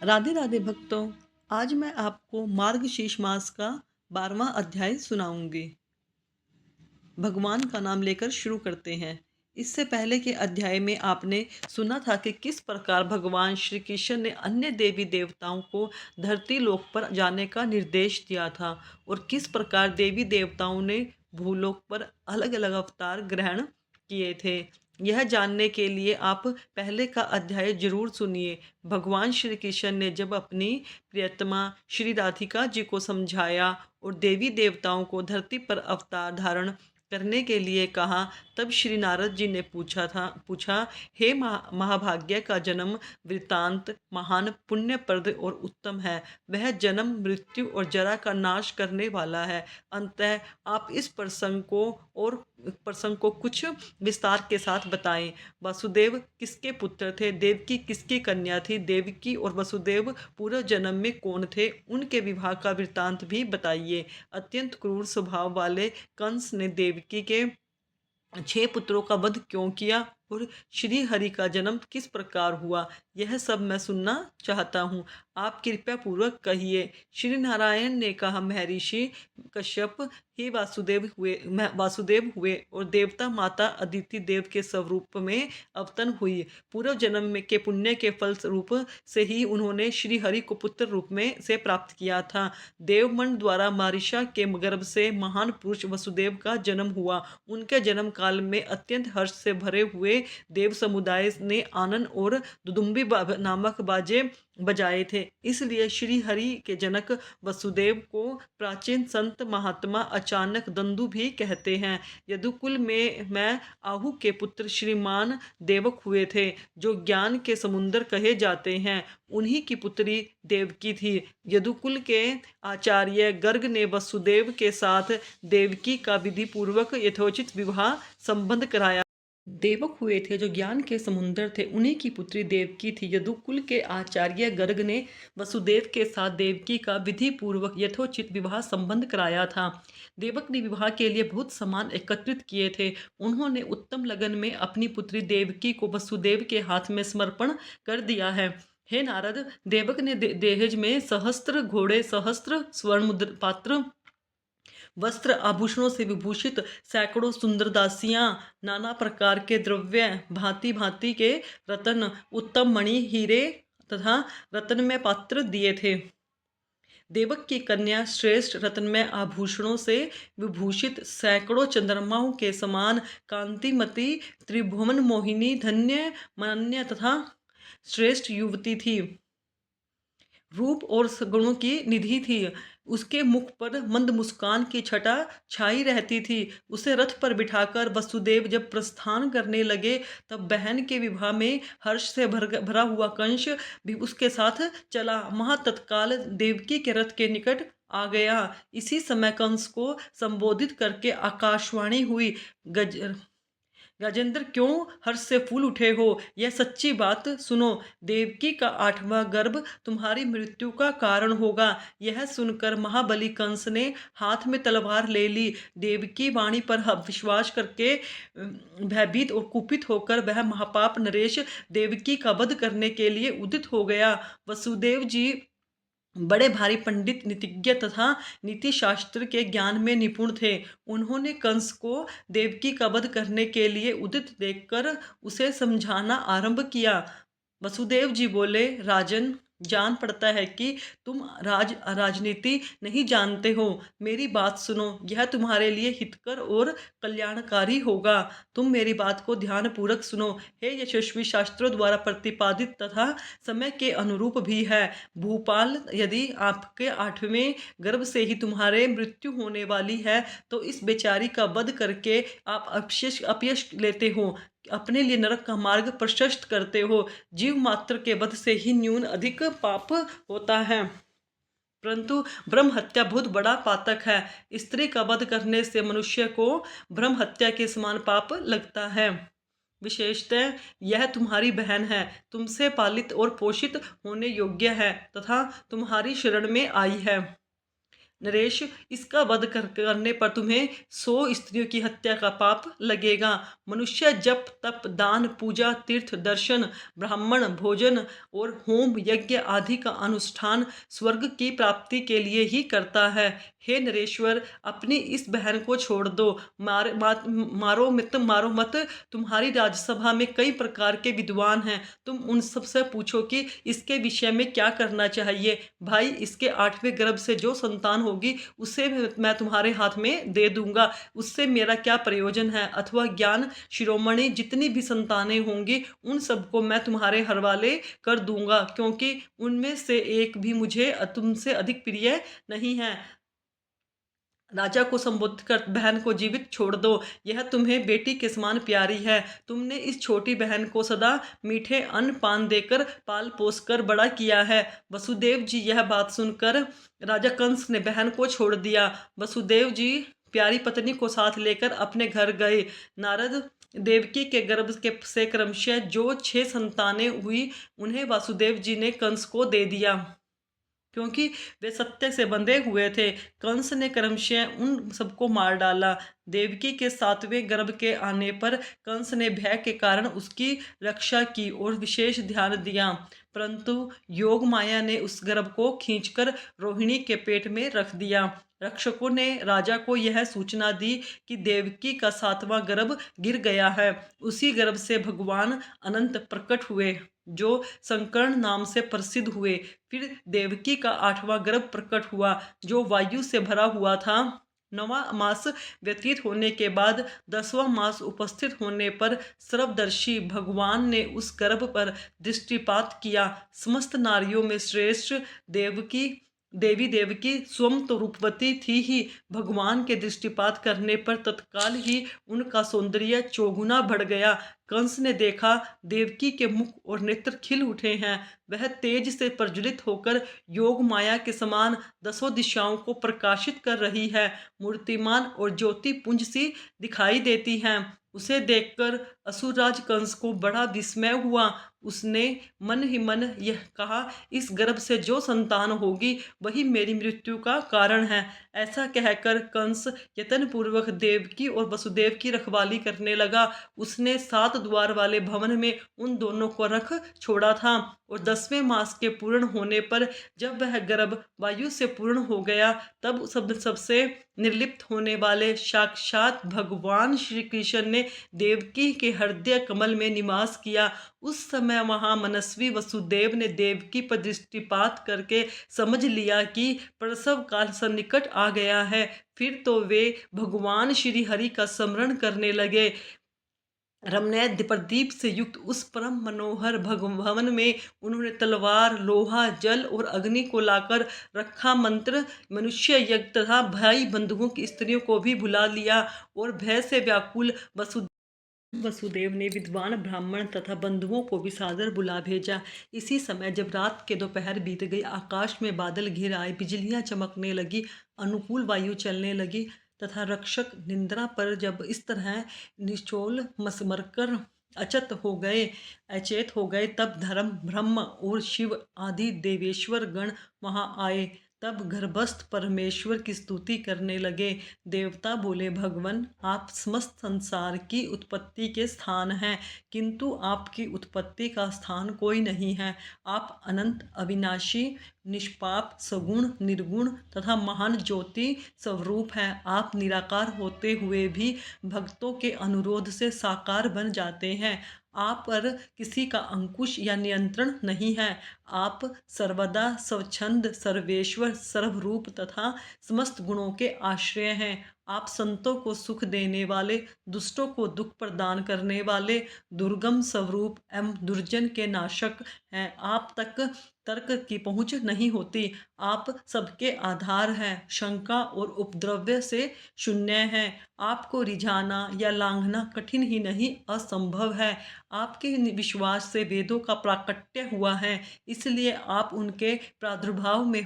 राधे राधे भक्तों। आज मैं आपको मार्गशीर्ष मास का 12वां अध्याय सुनाऊंगी। भगवान का नाम लेकर शुरू करते हैं। इससे पहले के अध्याय में आपने सुना था कि किस प्रकार भगवान श्री कृष्ण ने अन्य देवी देवताओं को धरती लोक पर जाने का निर्देश दिया था और किस प्रकार देवी देवताओं ने भूलोक पर अलग अलग अवतार ग्रहण किए थे। यह जानने के लिए आप पहले का अध्याय जरूर सुनिए। भगवान श्री कृष्ण ने जब अपनी प्रियतमा श्री राधिका जी को समझाया और देवी देवताओं को धरती पर अवतार धारण करने के लिए कहा, तब श्री नारद जी ने पूछा, हे महाभाग्य का जन्म वृतांत महान पुण्यप्रद और उत्तम है। वह जन्म मृत्यु और जरा का नाश करने वाला है। अंतः आप इस प्रसंग को कुछ विस्तार के साथ बताएं। वासुदेव किसके पुत्र थे? देवकी किसकी कन्या थी? देवकी और वसुदेव पूर्व जन्म में कौन थे? उनके विवाह का वृतांत भी बताइए। अत्यंत क्रूर स्वभाव वाले कंस ने देवकी के 6 पुत्रों का वध क्यों किया और श्री हरि का जन्म किस प्रकार हुआ? यह सब मैं सुनना चाहता हूँ। आप कृपया पूर्वक कहिए। श्री नारायण ने कहा, महर्षि कश्यप, ही वासुदेव हुए और देवता माता अदिति देव के स्वरूप में अवतन हुई। पूर्व जन्म में के पुण्य के फल रूप से ही उन्होंने श्री हरि को पुत्र रूप में से प्राप्त किया था। देवमन द्वारा मारिशा के गर्भ से महान पुरुष वसुदेव का जन्म हुआ। उनके जन्म काल में अत्यंत हर्ष से भरे हुए देव समुदाय ने आनंद और दुदुम्बी नामक बाजे बजाए थे। इसलिए श्री हरि के जनक वसुदेव को प्राचीन संत महात्मा अचानक दंदु भी कहते हैं। यदुकुल में मैं आहु के पुत्र श्रीमान देवक हुए थे, जो ज्ञान के समुद्र कहे जाते हैं। उन्हीं की पुत्री देवकी थी। यदुकुल के आचार्य गर्ग ने वसुदेव के साथ देवकी का विधि पूर्वक यथोचित विवाह संबंध कराया। देवक हुए थे जो ज्ञान के समुद्र थे, उन्हीं की पुत्री देवकी थी। यदुकुल के आचार्य गर्ग ने वसुदेव के साथ देवकी का विधि पूर्वक यथोचित विवाह संबंध कराया था। देवक ने विवाह के लिए बहुत सामान एकत्रित किए थे। उन्होंने उत्तम लगन में अपनी पुत्री देवकी को वसुदेव के हाथ में समर्पण कर दिया है। हे नारद, देवक ने दहेज में सहस्त्र घोड़े, सहस्त्र स्वर्ण पात्र, वस्त्र आभूषणों से विभूषित सैकड़ों सुंदर दासियां, नाना प्रकार के द्रव्य, भांति भांति के रत्न, उत्तम मणि, हीरे तथा रत्न में पात्र दिए थे। देवक की कन्या श्रेष्ठ रत्नमय आभूषणों से विभूषित, सैकड़ों चंद्रमाओं के समान कांतिमती, त्रिभुवन मोहिनी, धन्य मान्य तथा श्रेष्ठ युवती थी। रूप और गुणों की निधि थी। उसके मुख पर मंद मुस्कान की छटा छाई रहती थी। उसे रथ पर बिठाकर वसुदेव जब प्रस्थान करने लगे, तब बहन के विवाह में हर्ष से भरा हुआ कंस भी उसके साथ चला। महा तत्काल देवकी के रथ के निकट आ गया। इसी समय कंस को संबोधित करके आकाशवाणी हुई, गज राजेंद्र, क्यों हर्ष से फूल उठे हो? यह सच्ची बात सुनो। देवकी का 8वां गर्भ तुम्हारी मृत्यु का कारण होगा। यह सुनकर महाबली कंस ने हाथ में तलवार ले ली। देवकी वाणी पर विश्वास करके भयभीत और कुपित होकर वह महापाप नरेश देवकी का वध करने के लिए उदित हो गया। वसुदेव जी बड़े भारी पंडित, नीतिज्ञ तथा नीति शास्त्र के ज्ञान में निपुण थे। उन्होंने कंस को देवकी का वध करने के लिए उदित देखकर उसे समझाना आरंभ किया। वसुदेव जी बोले, राजन, जान पड़ता है कि तुम राजनीति नहीं जानते हो। मेरी बात सुनो, यह तुम्हारे लिए हितकर और कल्याणकारी होगा। तुम मेरी बात को ध्यान पूर्वक सुनो। हे यशस्वी, शास्त्रों द्वारा प्रतिपादित तथा समय के अनुरूप भी है। भूपाल, यदि आपके 8वें गर्भ से ही तुम्हारे मृत्यु होने वाली है, तो इस बेचारी का वध करके आप अपयश लेते हो, अपने लिए नरक का मार्ग प्रशस्त करते हो। जीव मात्र के वध से ही न्यून अधिक पाप होता है, परंतु ब्रह्म हत्या बहुत बड़ा पातक है। स्त्री का वध करने से मनुष्य को ब्रह्म हत्या के समान पाप लगता है। विशेषतः यह तुम्हारी बहन है, तुमसे पालित और पोषित होने योग्य है तथा तुम्हारी शरण में आई है। नरेश, इसका वध करने पर तुम्हें 100 स्त्रियों की हत्या का पाप लगेगा। मनुष्य जप तप दान पूजा तीर्थ दर्शन ब्राह्मण भोजन और होम यज्ञ आदि का अनुष्ठान स्वर्ग की प्राप्ति के लिए ही करता है। हे नरेश्वर, अपनी इस बहन को छोड़ दो। मारो मत। तुम्हारी राज्यसभा में कई प्रकार के विद्वान हैं, तुम उन सब से पूछो कि इसके विषय में क्या करना चाहिए। भाई, इसके 8वें गर्भ से जो संतान होगी उसे मैं तुम्हारे हाथ में दे दूंगा। उससे मेरा क्या प्रयोजन है? अथवा ज्ञान शिरोमणि जितनी भी संतानें होंगी उन सबको मैं तुम्हारे हवाले कर दूंगा, क्योंकि उनमें से एक भी मुझे तुमसे अधिक प्रिय नहीं है। राजा को संबोधित कर बहन को जीवित छोड़ दो। यह तुम्हें बेटी के समान प्यारी है। तुमने इस छोटी बहन को सदा मीठे अन्न पान देकर पाल पोस कर बड़ा किया है। वसुदेव जी, यह बात सुनकर राजा कंस ने बहन को छोड़ दिया। वसुदेव जी प्यारी पत्नी को साथ लेकर अपने घर गए। नारद देवकी के गर्भ के से क्रमशः जो 6 संतानें हुई उन्हें वासुदेव जी ने कंस को दे दिया, क्योंकि वे सत्य से बंधे हुए थे। कंस ने क्रमशः उन सबको मार डाला। देवकी के 7वें गर्भ के आने पर कंस ने भय के कारण उसकी रक्षा की और विशेष ध्यान दिया, परंतु योग माया ने उस गर्भ को खींचकर रोहिणी के पेट में रख दिया। रक्षकों ने राजा को यह सूचना दी कि देवकी का 7वां गर्भ गिर गया है। उसी गर्भ से भगवान अनंत प्रकट हुए, जो संकर्ण नाम से प्रसिद्ध हुए। फिर देवकी का 8वां गर्भ प्रकट हुआ, जो वायु से भरा हुआ था। 9वां मास व्यतीत होने के बाद 10वां मास उपस्थित होने पर सर्वदर्शी भगवान ने उस गर्भ पर दृष्टिपात किया। समस्त नारियों में श्रेष्ठ देवकी देवी देवकी स्वयं तो रूपवती थी ही, भगवान के दृष्टिपात करने पर तत्काल ही उनका सौंदर्य चौगुना बढ़ गया। कंस ने देखा देवकी के मुख और नेत्र खिल उठे हैं। वह तेज से प्रज्वलित होकर योग माया के समान 10 दिशाओं को प्रकाशित कर रही है, मूर्तिमान और ज्योति पुंज सी दिखाई देती हैं। उसे देखकर असुरराज कंस को बड़ा विस्मय हुआ। उसने मन ही मन यह कहा, इस गर्भ से जो संतान होगी वही मेरी मृत्यु का कारण है। ऐसा कहकर कंस यत्न पूर्वक देवकी और वसुदेव की रखवाली करने लगा। उसने 7 द्वार वाले भवन में उन दोनों को रख छोड़ा था, और 10वें मास के पूर्ण होने पर जब वह गर्भ वायु से पूर्ण हो गया, तब सबसे निर्लिप्त होने वाले साक्षात भगवान श्री कृष्ण ने देवकी के हृदय कमल में निवास किया। उस समय महामनस्वी वसुदेव ने देवकी पर दृष्टिपात करके समझ लिया कि प्रसव काल सन्निकट आ गया है। फिर तो वे भगवान श्री हरि का स्मरण करने लगे। रमणीय प्रदीप से युक्त उस परम मनोहर भवन में उन्होंने तलवार लोहा जल और अग्नि को लाकर रखा। मंत्र मनुष्य यज्ञ तथा भाई बंधुओं की स्त्रियों को भी भुला लिया, और भय से व्याकुल वसुदेव ने विद्वान ब्राह्मण तथा बंधुओं को भी सादर बुला भेजा। इसी समय जब रात के दोपहर बीत गई, आकाश में बादल घिर आए, बिजलियां चमकने लगी, अनुकूल वायु चलने लगी तथा रक्षक निद्रा पर जब इस तरह निचोल मसमरकर अचेत हो गए, तब धर्म ब्रह्म और शिव आदि देवेश्वर गण वहां आए। तब गर्भस्थ परमेश्वर की स्तुति करने लगे। देवता बोले, भगवान, आप समस्त संसार की उत्पत्ति के स्थान हैं, किंतु आपकी उत्पत्ति का स्थान कोई नहीं है। आप अनंत अविनाशी निष्पाप सगुण निर्गुण तथा महान ज्योति स्वरूप हैं। आप निराकार होते हुए भी भक्तों के अनुरोध से साकार बन जाते हैं। आप पर किसी का अंकुश या नियंत्रण नहीं है। आप सर्वदा स्वच्छंद सर्वेश्वर सर्वरूप तथा समस्त गुणों के आश्रय हैं। आप संतों को सुख देने वाले, दुष्टों को दुख प्रदान करने वाले, दुर्गम स्वरूप एवं दुर्जन के नाशक हैं। आप तक तर्क की पहुँच नहीं होती। आप सबके आधार हैं, शंका और उपद्रव्य से शून्य हैं। आपको रिझाना या लांघना कठिन ही नहीं असंभव है। आपके विश्वास से वेदों का प्राकट्य हुआ है, इसलिए आप उनके प्रादुर्भाव में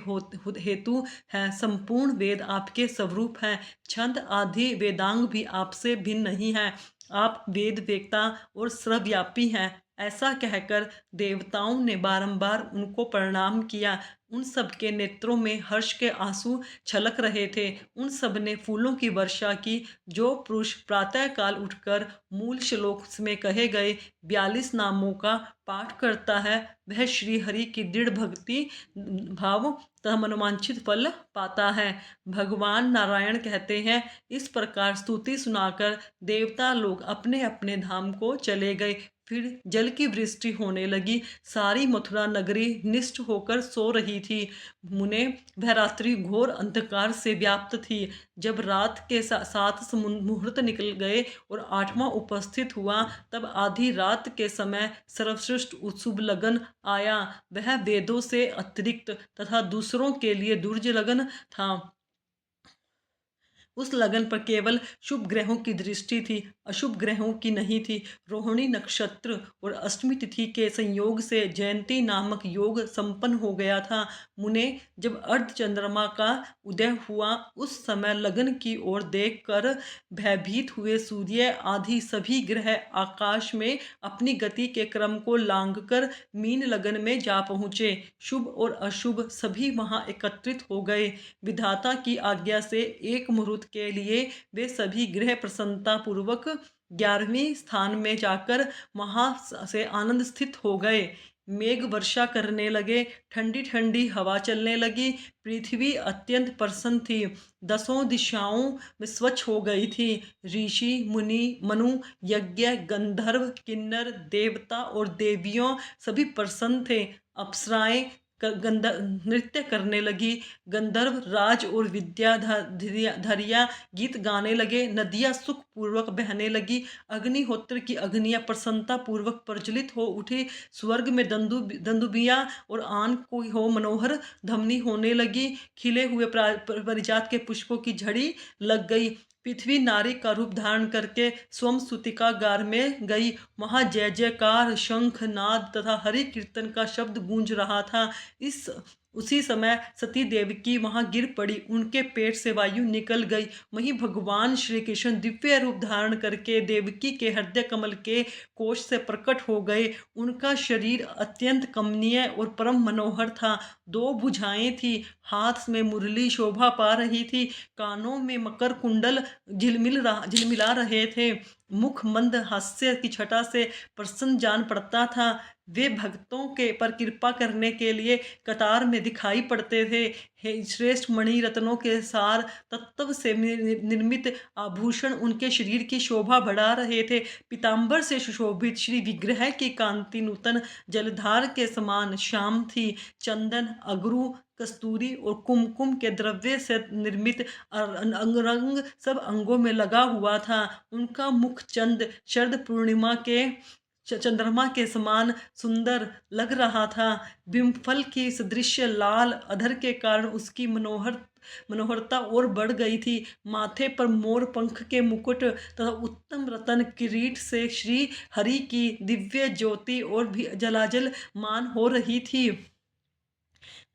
हेतु हैं। संपूर्ण वेद आपके स्वरूप हैं। छंद आदि वेदांग भी आपसे भिन्न नहीं है। आप वेद वेत्ता और सर्वव्यापी हैं। ऐसा कहकर देवताओं ने बारंबार उनको प्रणाम किया। उन सब के नेत्रों में हर्ष के आंसू छलक रहे थे। उन सब ने फूलों की वर्षा की। जो पुरुष प्रातःकाल उठकर मूल श्लोक में कहे गए 42 नामों का पाठ करता है, वह श्री हरि की दृढ़ भक्ति भाव तथा मनोवांछित फल पाता है। भगवान नारायण कहते हैं, इस प्रकार स्तुति सुनाकर देवता लोग अपने अपने धाम को चले गए। फिर जल की वृष्टि होने लगी। सारी मथुरा नगरी निष्ठ होकर सो रही थी। मुने वह रात्रि घोर अंधकार से व्याप्त थी। जब रात के 7 मुहूर्त निकल गए और 8वां उपस्थित हुआ, तब आधी रात के समय सर्वश्रेष्ठ शुभ लगन आया। वह वेदों से अतिरिक्त तथा दूसरों के लिए दुर्ज लगन था। उस लगन पर केवल शुभ ग्रहों की दृष्टि थी, अशुभ ग्रहों की नहीं थी। रोहिणी नक्षत्र और अष्टमी तिथि के संयोग से जयंती नामक योग संपन्न हो गया था। मुने जब अर्ध चंद्रमा का उदय हुआ, उस समय लगन की ओर देखकर भयभीत हुए सूर्य आदि सभी ग्रह आकाश में अपनी गति के क्रम को लांघकर मीन लगन में जा पहुँचे। शुभ और अशुभ सभी वहां एकत्रित हो गए। विधाता की आज्ञा से एक मुहूर्त के लिए वे सभी ग्रह प्रसन्नता पूर्वक 11वें स्थान में जाकर वहां से आनंद स्थित हो गए। मेघ वर्षा करने लगे। ठंडी ठंडी हवा चलने लगी। पृथ्वी अत्यंत प्रसन्न थी। 10 दिशाओं में स्वच्छ हो गई थी। ऋषि मुनि मनु यज्ञ गंधर्व किन्नर देवता और देवियों सभी प्रसन्न थे। अप्सराएं नृत्य करने लगी। गंधर्व राज और विद्याधरिया गीत गाने लगे। नदियां सुख पूर्वक बहने लगी। अग्निहोत्र की अग्नियां प्रसन्नता पूर्वक प्रज्वलित हो उठी। स्वर्ग में दंदुबियां और आन को हो मनोहर धमनी होने लगी। खिले हुए परिजात के पुष्पों की झड़ी लग गई। पृथ्वी नारी का रूप धारण करके स्वम सुतिका गार में गई। वहां जय जयकार शंख नाद तथा हरि कीर्तन का शब्द गूंज रहा था। इस उसी समय सती देवकी वहां गिर पड़ी। उनके पेट से वायु निकल गई। वहीं भगवान श्री कृष्ण दिव्य रूप धारण करके देवकी के हृदय कमल के कोश से प्रकट हो गए। उनका शरीर अत्यंत कमनीय और परम मनोहर था। 2 भुजाएं थी। हाथ में मुरली शोभा पा रही थी। कानों में मकर कुंडल झिलमिला रहे थे। मुख मंद हास्य की छटा से प्रसन्न जान पड़ता था। वे भक्तों के पर कृपा करने के लिए कतार में दिखाई पड़ते थे। हे श्रेष्ठ मणि रत्नों के सार तत्व से निर्मित आभूषण उनके शरीर की शोभा बढ़ा रहे थे। पीताम्बर से सुशोभित श्री विग्रह की कांति नूतन जलधार के समान श्याम थी। चंदन अगरू कस्तूरी और कुमकुम के द्रव्य से निर्मित अंगरंग सब अंगों में लगा हुआ था। उनका मुख शरद पूर्णिमा के चंद्रमा के समान सुंदर लग रहा था। बिम्फल की सदृश लाल अधर के कारण उसकी मनोहरता और बढ़ गई थी। माथे पर मोर पंख के मुकुट तथा उत्तम रतन किरीट से श्री हरि की दिव्य ज्योति और भी जलाजल मान हो रही थी।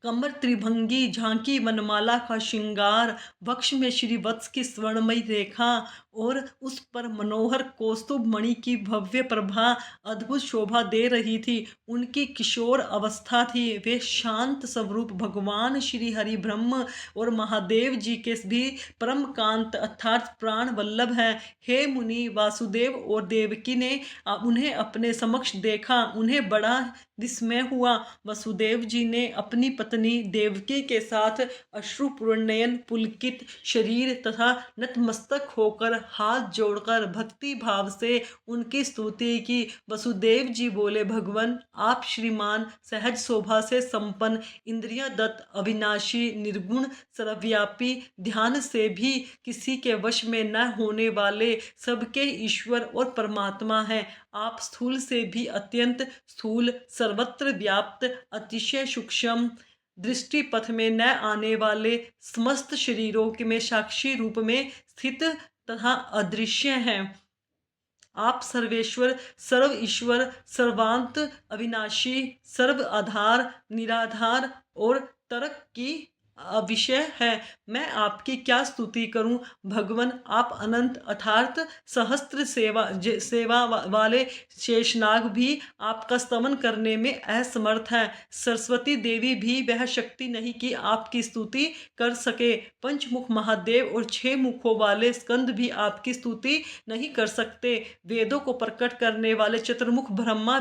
कमर त्रिभंगी झांकी वनमाला का श्रृंगार, वक्ष में श्री वत्स की स्वर्णमयी रेखा और उस पर मनोहर कौस्तुभ मणि की भव्य प्रभा अद्भुत शोभा दे रही थी। उनकी किशोर अवस्था थी। वे शांत स्वरूप भगवान श्री हरि ब्रह्म और महादेव जी के भी परम कांत अर्थात प्राण वल्लभ हैं। हे मुनि, वासुदेव और देवकी ने उन्हें अपने समक्ष देखा। उन्हें बड़ा विस्मय हुआ। वसुदेव जी ने अपनी पत्नी देवकी के साथ अश्रुपूर्ण नयन पुलकित शरीर तथा नतमस्तक होकर हाथ जोड़कर भक्ति भाव से उनकी स्तुति की। वसुदेव जी बोले, भगवान आप श्रीमान सहज शोभा से संपन्न इंद्रिया दत्त अविनाशी निर्गुण सर्वव्यापी ध्यान से भी किसी के वश में न होने वाले सबके ईश्वर और परमात्मा हैं। आप स्थूल से भी अत्यंत स्थूल सर्वत्र व्याप्त अतिशय सूक्ष्म दृष्टि पथ में न आने वाले समस्त शरीरों के में साक्षी रूप में स्थित तथा अदृश्य हैं। आप सर्वेश्वर सर्व ईश्वर सर्वांत अविनाशी सर्व आधार निराधार और तर्क की विषय है। मैं आपकी क्या स्तुति करूं भगवन, आप अनंत अथार्थ सहस्त्र सेवा वाले शेषनाग भी आपका स्तवन करने में असमर्थ हैं। सरस्वती देवी भी वह शक्ति नहीं कि आपकी स्तुति कर सके। पंचमुख महादेव और 6 मुखों वाले स्कंद भी आपकी स्तुति नहीं कर सकते। वेदों को प्रकट करने वाले चतुर्मुख ब्रह्मा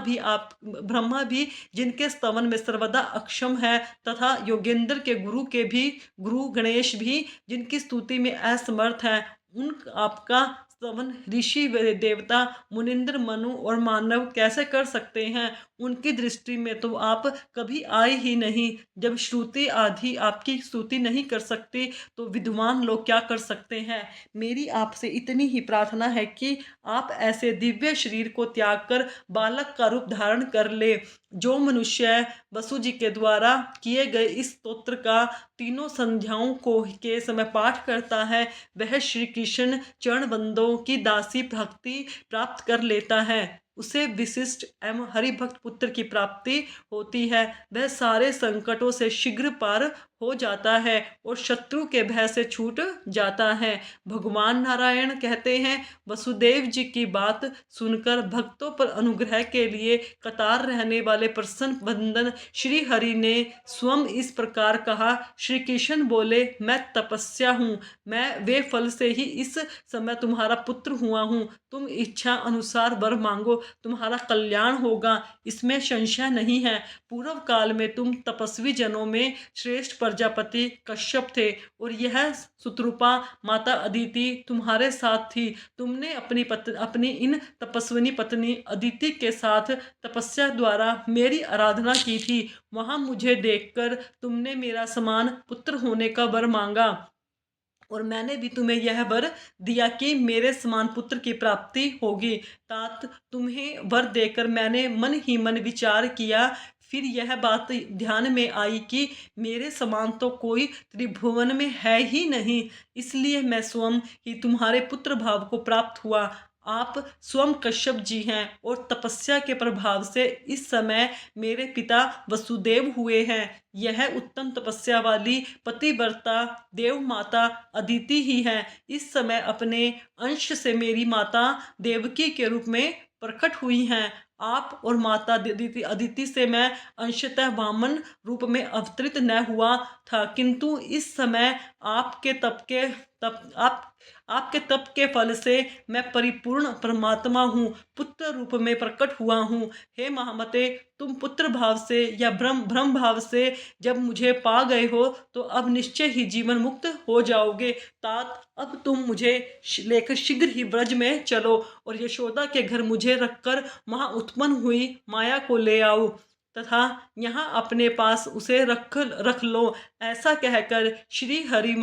भी जिनके स्तवन में सर्वदा अक्षम है, तथा योगेंद्र के गुरु गणेश भी जिनकी स्तुति में असमर्थ है, उन आपका स्तवन ऋषि देवता मुनिंद्र मनु और मानव कैसे कर सकते हैं। उनकी दृष्टि में तो आप कभी आए ही नहीं। जब श्रुति आदि आपकी स्तुति नहीं कर सकती तो विद्वान लोग क्या कर सकते हैं। मेरी आपसे इतनी ही प्रार्थना है कि आप ऐसे दिव्य शरीर को त्याग कर बालक का रूप धारण कर ले। जो मनुष्य वसु जी के द्वारा किए गए इस स्तोत्र का तीनों संध्याओं को के समय पाठ करता है, वह श्री कृष्ण चरण बंदों की दासी भक्ति प्राप्त कर लेता है। उसे विशिष्ट एवं हरिभक्त पुत्र की प्राप्ति होती है। वह सारे संकटों से शीघ्र पार हो जाता है और शत्रु के भय से छूट जाता है। भगवान नारायण कहते हैं, वसुदेव जी की बात सुनकर भक्तों पर अनुग्रह के लिए कतार रहने वाले प्रसन्न बंदन श्री हरि ने स्वयं इस प्रकार कहा। श्री कृष्ण बोले, मैं तपस्या हूँ, मैं वे फल से ही इस समय तुम्हारा पुत्र हुआ हूँ। तुम इच्छा अनुसार वर मांगो, तुम्हारा कल्याण होगा, इसमें संशय नहीं है। पूर्व काल में तुम तपस्वी जनों में श्रेष्ठ प्रजापति कश्यप थे और यह सुतरूपा माता अदिति तुम्हारे साथ थी। तुमने अपनी इन तपस्विनी पत्नी अदिति के साथ तपस्या द्वारा मेरी आराधना की थी। वहां मुझे देखकर तुमने मेरा समान पुत्र होने का वर मांगा और मैंने भी तुम्हें यह वर दिया कि मेरे समान पुत्र की प्राप्ति होगी। तात तुम्हें वर देकर मैंने मन ही मन विचार किया। फिर यह बात ध्यान में आई कि मेरे समान तो कोई त्रिभुवन में है ही नहीं, इसलिए मैं स्वयं ही तुम्हारे पुत्र भाव को प्राप्त हुआ। आप स्वयं कश्यप जी हैं और तपस्या के प्रभाव से इस समय मेरे पिता वसुदेव हुए हैं। यह उत्तम तपस्या वाली पतिव्रता देव माता अदिति ही है। इस समय अपने अंश से मेरी माता देवकी के रूप में प्रकट हुई हैं। आप और माता अदिति से मैं अंशतः वामन रूप में अवतरित न हुआ था, किंतु इस समय आपके तप के फल से मैं परिपूर्ण परमात्मा हूँ, पुत्र रूप में प्रकट हुआ हूँ। हे महामते, तुम पुत्र भाव से या ब्रह्म भाव से जब मुझे पा गए हो तो अब निश्चय ही जीवन मुक्त हो जाओगे। तात अब तुम मुझे लेकर शीघ्र ही ब्रज में चलो और यशोदा के घर मुझे रखकर वहां उत्पन्न हुई माया को ले आओ तथा यहाँ अपने पास उसे रख लो। ऐसा कहकर श्री हरि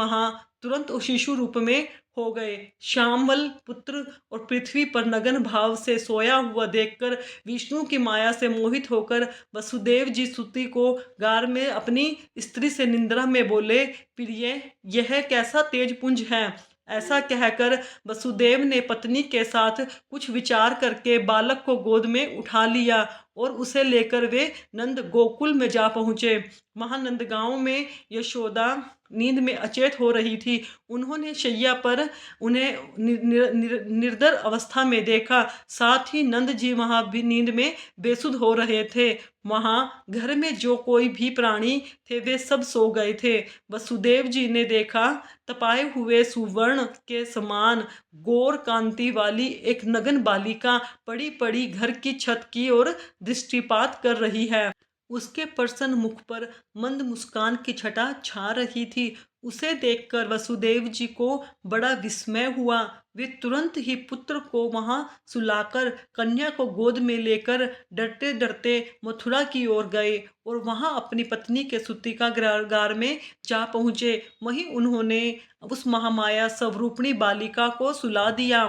तुरंत शिशु रूप में हो गए। श्यामल पुत्र और पृथ्वी पर नगन भाव से सोया हुआ देखकर विष्णु की माया से मोहित होकर वसुदेव जी स्तुति को गार में अपनी स्त्री से निंद्रा में बोले, प्रिय यह कैसा तेज पुंज है। ऐसा कहकर वसुदेव ने पत्नी के साथ कुछ विचार करके बालक को गोद में उठा लिया और उसे लेकर वे नंद गोकुल में जा पहुँचे। महानंद गांव में यशोदा नींद में अचेत हो रही थी। उन्होंने शैया पर उन्हें निर्दर अवस्था में देखा। साथ ही नंद जी वहां भी नींद में बेसुध हो रहे थे। वहां घर में जो कोई भी प्राणी थे वे सब सो गए थे। वसुदेव जी ने देखा, तपाए हुए सुवर्ण के समान गौर कांति वाली एक नगन बालिका पड़ी पड़ी घर की छत की ओर दृष्टिपात कर रही है। उसके प्रसन्न मुख पर मंद मुस्कान की छटा छा रही थी। उसे देखकर वसुदेव जी को बड़ा विस्मय हुआ। वे तुरंत ही पुत्र को वहां सुलाकर कन्या को गोद में लेकर डरते डरते मथुरा की ओर गए और वहां अपनी पत्नी के स्तुति का गार में जा पहुँचे। वहीं उन्होंने उस महामाया स्वरूपिणी बालिका को सुला दिया।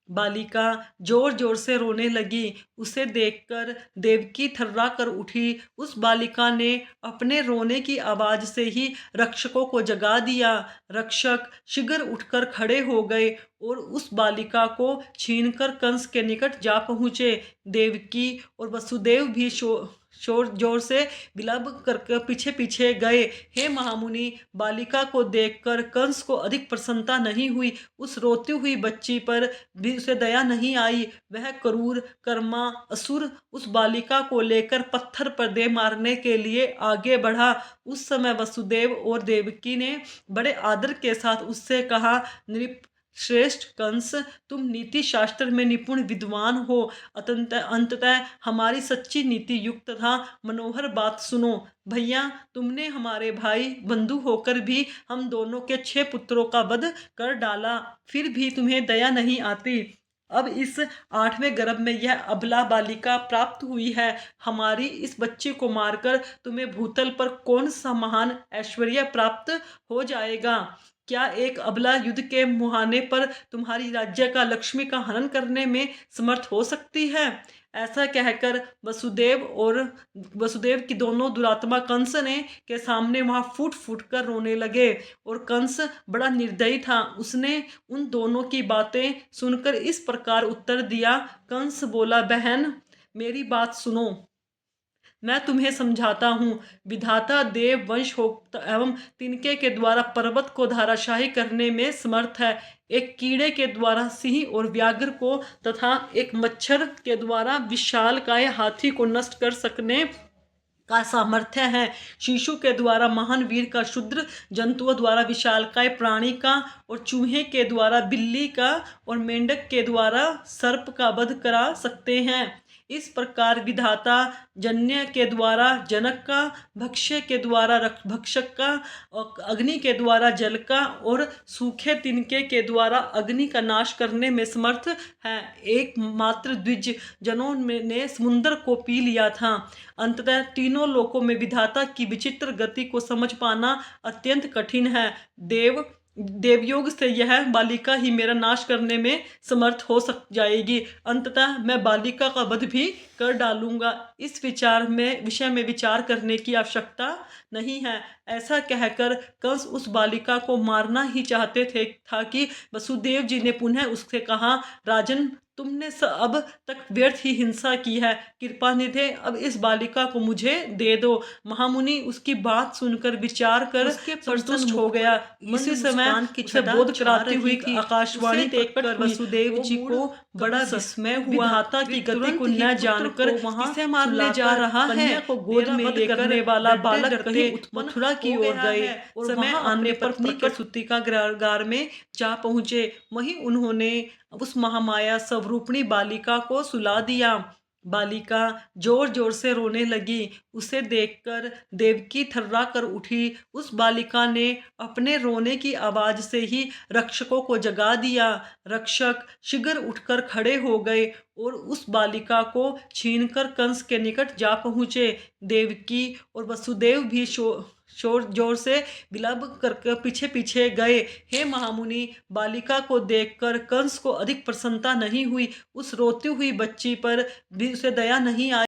बालिका जोर जोर से रोने लगी। उसे देखकर देवकी थर्रा कर उठी। उस बालिका ने अपने रोने की आवाज से ही रक्षकों को जगा दिया। रक्षक शीघ्र उठकर खड़े हो गए और उस बालिका को छीनकर कंस के निकट जा पहुँचे। देवकी और वसुदेव भी शोर जोर से विलंब कर पीछे पीछे गए। हे महामुनि, बालिका को देखकर कंस को अधिक प्रसन्नता नहीं हुई। उस रोती हुई बच्ची पर भी उसे दया नहीं आई। वह क्रूर कर्मा असुर उस बालिका को लेकर पत्थर पर दे मारने के लिए आगे बढ़ा। उस समय वसुदेव और देवकी ने बड़े आदर के साथ उससे कहा, नृप श्रेष्ठ कंस, तुम नीति शास्त्र में निपुण विद्वान हो। अंततः हमारी सच्ची नीति युक्त तथा मनोहर बात सुनो। भैया, तुमने हमारे भाई बंधु होकर भी हम दोनों के 6 पुत्रों का वध कर डाला, फिर भी तुम्हें दया नहीं आती। अब इस 8वें गर्भ में यह अबला बालिका प्राप्त हुई है। हमारी इस बच्ची को मारकर तुम्हें भूतल पर कौन सा महान ऐश्वर्य प्राप्त हो जाएगा? क्या एक अबला युद्ध के मुहाने पर तुम्हारी राज्य का लक्ष्मी का हनन करने में समर्थ हो सकती है? ऐसा कहकर वसुदेव की दोनों दुरात्मा कंस ने के सामने वहां फूट फूट कर रोने लगे। और कंस बड़ा निर्दयी था। उसने उन दोनों की बातें सुनकर इस प्रकार उत्तर दिया। कंस बोला, बहन, मेरी बात सुनो, मैं तुम्हें समझाता हूँ। विधाता देव वंश एवं तिनके के द्वारा पर्वत को धाराशाही करने में समर्थ है। एक कीड़े के द्वारा सिंह और व्याघ्र को तथा एक मच्छर के द्वारा विशालकाय हाथी को नष्ट कर सकने का सामर्थ्य है। शिशु के द्वारा महान वीर का, शूद्र जंतुओं द्वारा विशालकाय प्राणी का, और चूहे के द्वारा बिल्ली का, और मेंढक के द्वारा सर्प का वध करा सकते हैं। इस प्रकार विधाता जन्य के द्वारा जनक का, भक्ष्य के द्वारा भक्षक का, और अग्नि के द्वारा जल का, और सूखे तिनके के द्वारा अग्नि का नाश करने में समर्थ है। एकमात्र द्विज जनों ने समुद्र को पी लिया था। अंततः तीनों लोकों में विधाता की विचित्र गति को समझ पाना अत्यंत कठिन है। देवयोग से यह बालिका ही मेरा नाश करने में समर्थ हो जाएगी। अंततः मैं बालिका का वध भी कर डालूंगा। इस विषय में विचार करने की आवश्यकता नहीं है। ऐसा कहकर कंस उस बालिका को मारना ही चाहते थे था कि वसुदेव जी ने पुनः उससे कहा, राजन, तुमने अब तक व्यर्थ ही हिंसा की है। कृपा निधे अब इस बालिका को मुझे दे दो। महामुनि उसकी बात सुनकर विचार कर संतुष्ट हो गया। इसी समय उसे बोध कराती हुई आकाशवाणी देखकर वसुदेव जी को बड़ा विस्मय हुआ। विधाता की गति को न जानकर इसे मारने जा रहा है को गोद में लेकर वाला बालक कहीं मथुरा की ओर गए। समय आने पर पत्नी के सूतिकागार में जा पहुंचे। वहीं उन्होंने उस महामाया स्वरूपिणी बालिका को सुला दिया। बालिका जोर जोर से रोने लगी। उसे देखकर देवकी थर्रा कर उठी। उस बालिका ने अपने रोने की आवाज से ही रक्षकों को जगा दिया। रक्षक शीघ्र उठकर खड़े हो गए और उस बालिका को छीनकर कंस के निकट जा पहुँचे। देवकी और वसुदेव भी शोर जोर से विलंब कर पीछे पीछे गए। हे महामुनि, बालिका को देखकर कंस को अधिक प्रसन्नता नहीं हुई। उस रोती हुई बच्ची पर भी उसे दया नहीं आई।